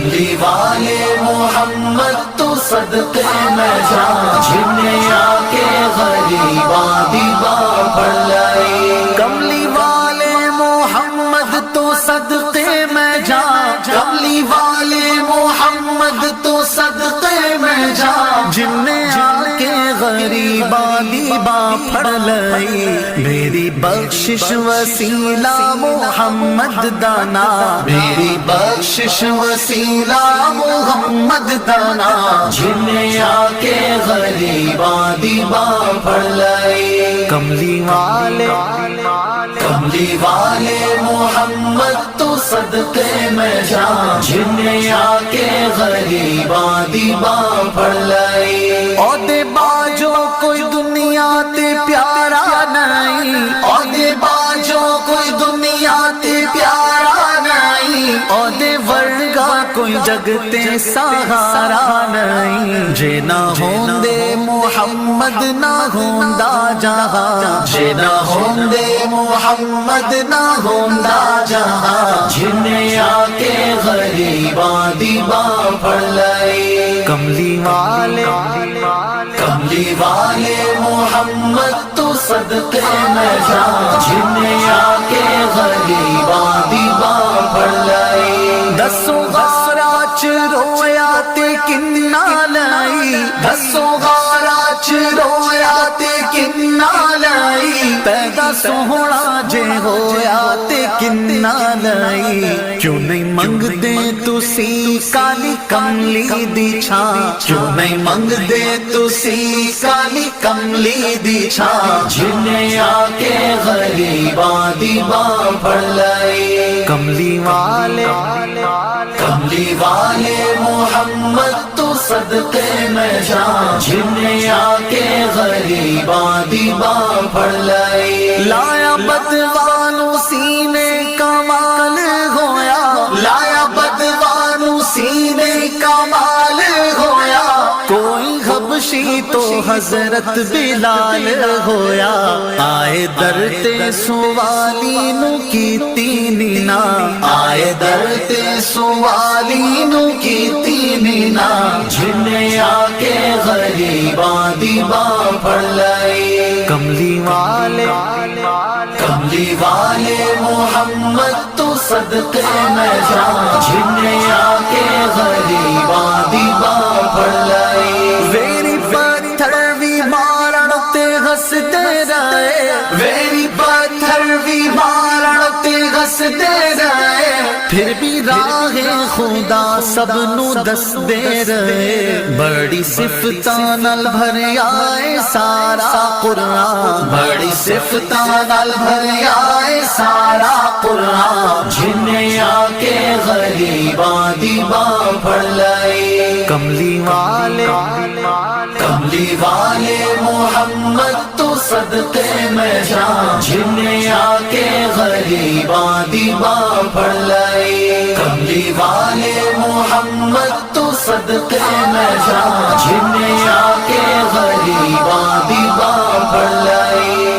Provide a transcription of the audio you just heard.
کملی والے محمد تو صدقے میں جان، جنہیں آ کے غریباں دیواں پڑھ لائی۔ کملی والے محمد تو صدقے میں جان، کملی والے محمد تو صدقے میں جان، جنہیں آ کے غریباں دیواں پڑھ لائی۔ میری بخشش وسیلہ محمد دانا، میری بخشش وسیلہ محمد دانا، جنہیں آ کے غریباں دیواں پڑھ لائی۔ کملی والے محمد تو صدقے میں جان، جنہیں آ کے غریباں دیواں پڑھ لائی۔ عہدے باجو کوئی دنیا تے پیارا نہیں، عہدے باجو کوئی دنیا تے پیارا نہیں، عہدے ورگا کوئی جگ تے سہارا نہیں۔ جے نہ ہوندے محمد نہ ہوندا جہاں، جے نہ ہوندے محمد نہ ہوندا جہاں، جنہیں آ کے غریباں دیواں پڑھ لائی۔ کملی والے محمد تو صدقے میں جان، جنہیں آ کے غریباں دیواں پڑھ لائی۔ دسوں غارہ چ رویا تے کنہ لائی، دسوں غارہ چ رویا تے کنہ لائی، پیدا سوہنا جے ہویا تے کنہ لائی۔ کیوں نہیں منگدے تسی کالی کملی دی چھاں، کیوں نہیں منگدے تسی کالی کملی دی چھاں، جنہیں آ کے غریباں دیواں پڑھ لائی۔ کملی والے محمد تو صدقے میں جان، جنہیں آ کے غریباں دیواں پڑھ لائی۔ لایا بدوانو سینے کمال ہویا، لایا بدوانو سینے کمال ہویا، کوئی حبشی تو حضرت بلال ہویا۔ آئے در تے سوالی نو کیتی نینا، آئے در تے سوالی نو کیتی نینا، جنہیں آ کے غریباں دیواں پڑھ لائی۔ کملی والے محمد تو صدقے میں جان، جنہیں آ کے غریباں دیواں پڑھ لائی۔ ویری پتھر بھی مارن تے ہسدے رہے، ویری پتھر بھی مارن تے ہسدے رہے، پھر بھی راہ خدا سب نو دس دے رہے۔ بڑی صفتاں نال بھریا اے سارا قرآن، بڑی صفتاں نال بھریا اے سارا قرآن، جنہیں آ کے غریباں دیواں پڑھ لائی۔ کملی والے محمد تو صدقے میں جان، جنہیں آ کے غریباں دیواں پڑھ لائی۔ کملی والے محمد تو صدقے میں جان، جنہیں آ کے غریباں دیواں پڑھ لائی۔